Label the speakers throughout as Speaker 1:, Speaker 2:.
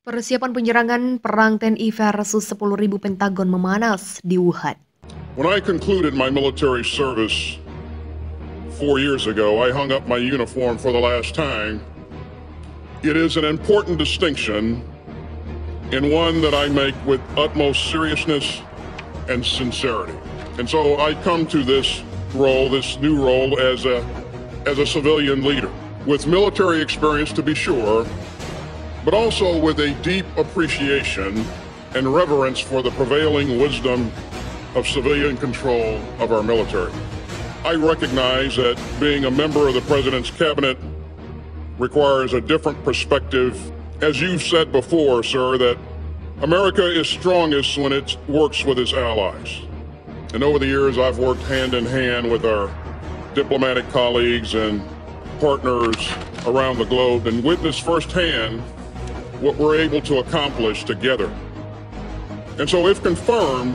Speaker 1: Persiapan penyerangan perang TNI versus 10.000 Pentagon memanas di Wuhan.
Speaker 2: When I concluded my military service 4 years ago, I hung up my uniform for the last time. It is an important distinction and one that I make with utmost seriousness and sincerity. And so I come to this new role as a civilian leader with military experience to be sure, but also with a deep appreciation and reverence for the prevailing wisdom of civilian control of our military. I recognize that being a member of the President's cabinet requires a different perspective. As you've said before, sir, that America is strongest when it works with its allies. And over the years, I've worked hand in hand with our diplomatic colleagues and partners around the globe and witnessed firsthand what we're able to accomplish together. And so if confirmed,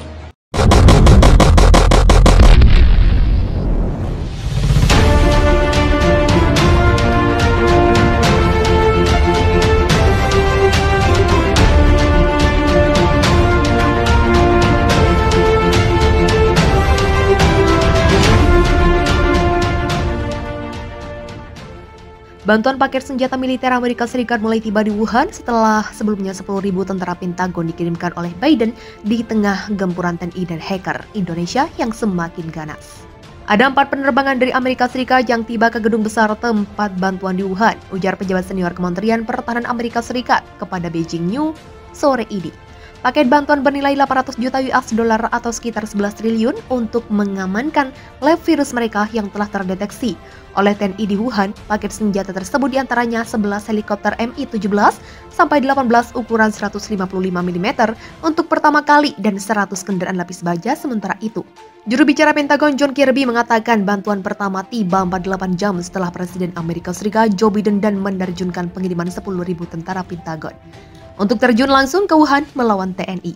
Speaker 1: Bantuan paket senjata militer Amerika Serikat mulai tiba di Wuhan setelah sebelumnya 10.000 tentara Pentagon dikirimkan oleh Biden di tengah gempuran TNI dan hacker Indonesia yang semakin ganas. Ada 4 penerbangan dari Amerika Serikat yang tiba ke gedung besar tempat bantuan di Wuhan, ujar pejabat senior Kementerian Pertahanan Amerika Serikat kepada Beijing News sore ini. Paket bantuan bernilai 800 juta US dollar atau sekitar 11 triliun untuk mengamankan lab virus mereka yang telah terdeteksi oleh TNI di Wuhan. Paket senjata tersebut diantaranya 11 helikopter Mi-17 sampai 18 ukuran 155 mm untuk pertama kali dan 100 kendaraan lapis baja. Sementara itu, juru bicara Pentagon John Kirby mengatakan bantuan pertama tiba 48 jam setelah Presiden Amerika Serikat Joe Biden dan menerjunkan pengiriman 10.000 tentara Pentagon untuk terjun langsung ke Wuhan melawan TNI.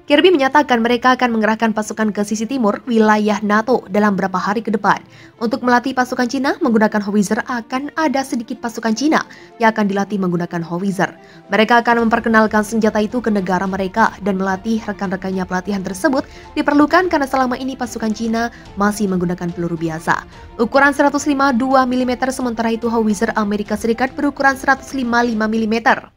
Speaker 1: Kirby menyatakan mereka akan mengerahkan pasukan ke sisi timur wilayah NATO dalam beberapa hari ke depan. Untuk melatih pasukan Cina menggunakan howitzer, akan ada sedikit pasukan Cina yang akan dilatih menggunakan howitzer. Mereka akan memperkenalkan senjata itu ke negara mereka dan melatih rekan-rekannya. Pelatihan tersebut diperlukan karena selama ini pasukan Cina masih menggunakan peluru biasa ukuran 152 mm, sementara itu howitzer Amerika Serikat berukuran 155 mm.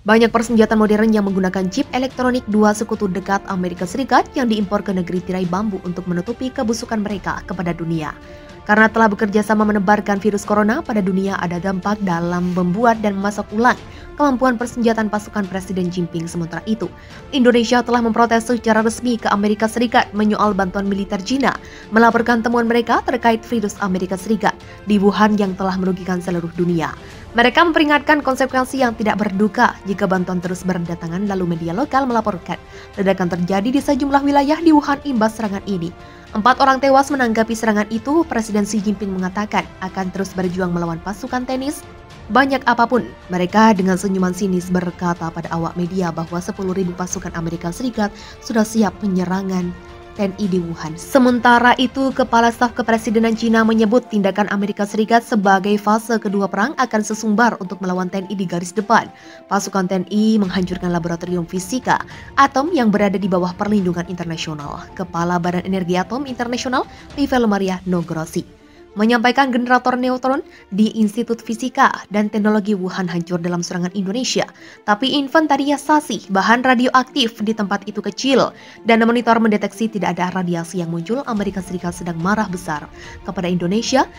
Speaker 1: Banyak persenjataan modern yang menggunakan chip elektronik dua sekutu dekat Amerika Serikat yang diimpor ke negeri tirai bambu untuk menutupi kebusukan mereka kepada dunia. Karena telah bekerja sama menebarkan virus corona pada dunia, ada dampak dalam membuat dan memasak ulang kemampuan persenjataan pasukan Presiden Jinping. Sementara itu, Indonesia telah memprotes secara resmi ke Amerika Serikat menyoal bantuan militer Cina, melaporkan temuan mereka terkait virus Amerika Serikat di Wuhan yang telah merugikan seluruh dunia. Mereka memperingatkan konsekuensi yang tidak berduka jika bantuan terus berdatangan. Lalu media lokal melaporkan ledakan terjadi di sejumlah wilayah di Wuhan imbas serangan ini. 4 orang tewas menanggapi serangan itu. Presiden Xi Jinping mengatakan akan terus berjuang melawan pasukan tenis banyak apapun. Mereka dengan senyuman sinis berkata pada awak media bahwa 10.000 pasukan Amerika Serikat sudah siap penyerangan TNI di Wuhan. Sementara itu, Kepala Staf Kepresidenan Cina menyebut tindakan Amerika Serikat sebagai fase kedua perang akan sesumbar untuk melawan TNI di garis depan. Pasukan TNI menghancurkan laboratorium fisika atom yang berada di bawah perlindungan internasional. Kepala Badan Energi Atom Internasional, Rafael Maria Grossi, menyampaikan generator neutron di Institut Fisika dan Teknologi Wuhan hancur dalam serangan Indonesia. Tapi inventarisasi bahan radioaktif di tempat itu kecil dan monitor mendeteksi tidak ada radiasi yang muncul. Amerika Serikat sedang marah besar kepada Indonesia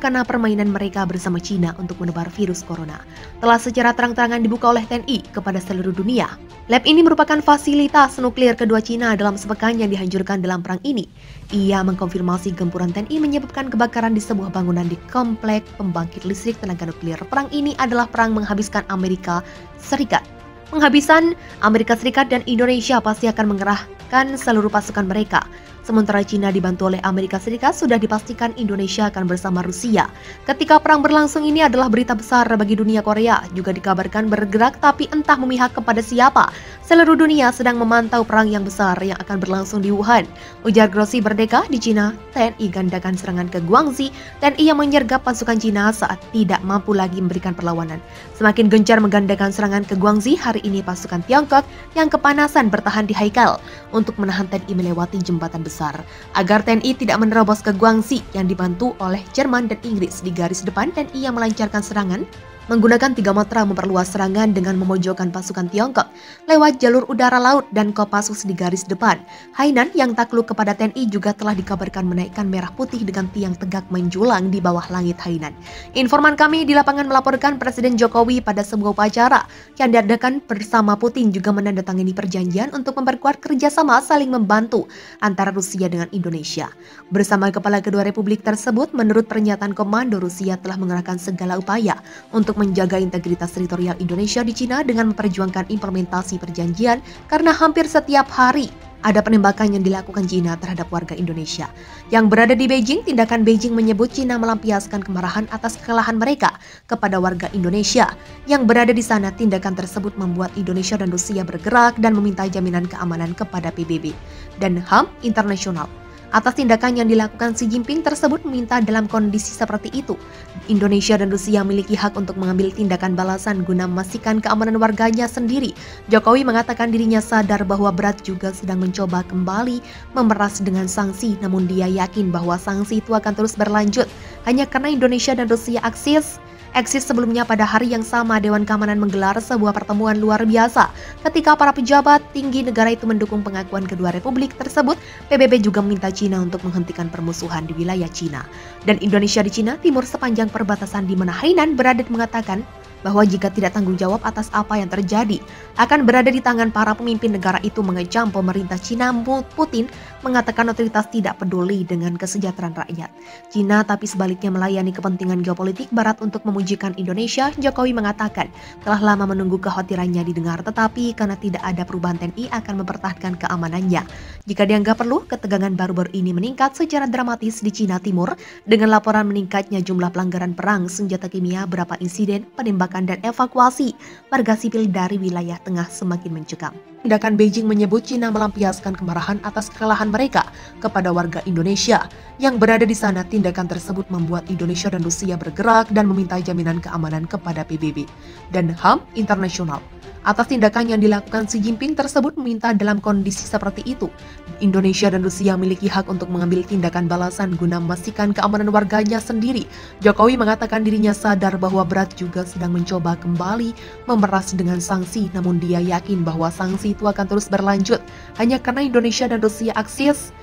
Speaker 1: karena permainan mereka bersama Cina untuk menebar virus corona telah secara terang-terangan dibuka oleh TNI kepada seluruh dunia. Lab ini merupakan fasilitas nuklir kedua Cina dalam sepekan yang dihancurkan dalam perang ini. Ia mengkonfirmasi gempuran TNI menyebabkan kebakaran di sebuah bangunan di komplek pembangkit listrik tenaga nuklir. Perang ini adalah perang menghabiskan Amerika Serikat. Penghabisan Amerika Serikat dan Indonesia pasti akan mengerahkan seluruh pasukan mereka Sementara Cina dibantu oleh Amerika Serikat sudah dipastikan Indonesia akan bersama Rusia. Ketika perang berlangsung ini adalah berita besar bagi dunia Korea, juga dikabarkan bergerak tapi entah memihak kepada siapa. Seluruh dunia sedang memantau perang yang besar yang akan berlangsung di Wuhan. Ujar Grossi Merdeka di Cina, TNI gandakan serangan ke Guangxi, TNI yang menyergap pasukan Cina saat tidak mampu lagi memberikan perlawanan. Semakin gencar menggandakan serangan ke Guangxi, hari ini pasukan Tiongkok yang kepanasan bertahan di Haikal untuk menahan TNI melewati jembatan besar agar TNI tidak menerobos ke Guangxi yang dibantu oleh Jerman dan Inggris. Di garis depan, TNI yang melancarkan serangan menggunakan 3 matra memperluas serangan dengan memojokkan pasukan Tiongkok lewat jalur udara, laut, dan Kopassus di garis depan. Hainan yang takluk kepada TNI juga telah dikabarkan menaikkan merah putih dengan tiang tegak menjulang di bawah langit Hainan. Informan kami di lapangan melaporkan Presiden Jokowi pada sebuah upacara yang diadakan bersama Putin juga menandatangani perjanjian untuk memperkuat kerjasama saling membantu antara Rusia dengan Indonesia. Bersama kepala kedua republik tersebut, menurut pernyataan komando, Rusia telah mengerahkan segala upaya untuk menjaga integritas teritorial Indonesia di Cina dengan memperjuangkan implementasi perjanjian karena hampir setiap hari ada penembakan yang dilakukan Cina terhadap warga Indonesia. Yang berada di Beijing, tindakan Beijing menyebut Cina melampiaskan kemarahan atas kekalahan mereka kepada warga Indonesia. Yang berada di sana, tindakan tersebut membuat Indonesia dan Rusia bergerak dan meminta jaminan keamanan kepada PBB dan HAM internasional. Atas tindakan yang dilakukan Xi Jinping tersebut meminta dalam kondisi seperti itu, Indonesia dan Rusia memiliki hak untuk mengambil tindakan balasan guna memastikan keamanan warganya sendiri. Jokowi mengatakan dirinya sadar bahwa berat juga sedang mencoba kembali memeras dengan sanksi, namun dia yakin bahwa sanksi itu akan terus berlanjut hanya karena Indonesia dan Rusia eksis sebelumnya. Pada hari yang sama, Dewan Keamanan menggelar sebuah pertemuan luar biasa. Ketika para pejabat tinggi negara itu mendukung pengakuan kedua republik tersebut, PBB juga meminta Cina untuk menghentikan permusuhan di wilayah Cina. Dan Indonesia di Cina Timur sepanjang perbatasan di mana Hainan berada mengatakan bahwa jika tidak tanggung jawab atas apa yang terjadi, akan berada di tangan para pemimpin negara itu. Mengecam pemerintah Cina, Putin mengatakan otoritas tidak peduli dengan kesejahteraan rakyat Cina, tapi sebaliknya melayani kepentingan geopolitik Barat untuk memujikan Indonesia. Jokowi mengatakan telah lama menunggu kekhawatirannya didengar, tetapi karena tidak ada perubahan, TNI akan mempertahankan keamanannya. Jika dianggap perlu, ketegangan baru-baru ini meningkat secara dramatis di Cina Timur dengan laporan meningkatnya jumlah pelanggaran perang, senjata kimia, berapa insiden penembakan dan evakuasi warga sipil dari wilayah tengah semakin mencekam. Tindakan Beijing menyebut Cina melampiaskan kemarahan atas kekalahan mereka kepada warga Indonesia. Yang berada di sana, tindakan tersebut membuat Indonesia dan Rusia bergerak dan meminta jaminan keamanan kepada PBB dan HAM internasional. Atas tindakan yang dilakukan Xi Jinping tersebut meminta dalam kondisi seperti itu, Indonesia dan Rusia memiliki hak untuk mengambil tindakan balasan guna memastikan keamanan warganya sendiri. Jokowi mengatakan dirinya sadar bahwa berat juga sedang mencoba kembali memeras dengan sanksi, namun dia yakin bahwa sanksi itu akan terus berlanjut hanya karena Indonesia dan Rusia eksis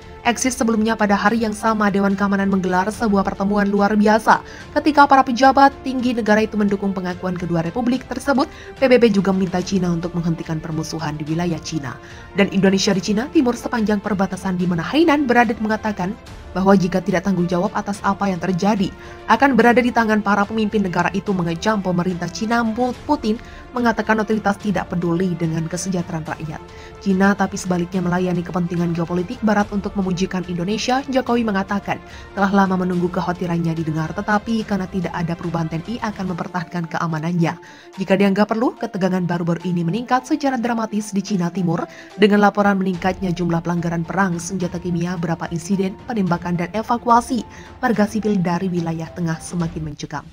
Speaker 1: sebelumnya. Pada hari yang sama, Dewan Keamanan menggelar sebuah pertemuan luar biasa. Ketika para pejabat tinggi negara itu mendukung pengakuan kedua republik tersebut, PBB juga meminta Cina untuk menghentikan permusuhan di wilayah Cina. Dan Indonesia di Cina Timur sepanjang perbatasan di mana Hainan berada mengatakan bahwa jika tidak tanggung jawab atas apa yang terjadi, akan berada di tangan para pemimpin negara itu. Mengecam pemerintah Cina, Putin mengatakan otoritas tidak peduli dengan kesejahteraan rakyat Cina, tapi sebaliknya melayani kepentingan geopolitik Barat untuk memujikan Indonesia. Jokowi mengatakan telah lama menunggu kekhawatirannya didengar, tetapi karena tidak ada perubahan, TNI akan mempertahankan keamanannya. Jika dianggap perlu, ketegangan baru-baru ini meningkat secara dramatis di Cina Timur dengan laporan meningkatnya jumlah pelanggaran perang, senjata kimia, berapa insiden penembakan dan evakuasi warga sipil dari wilayah tengah semakin mencekam.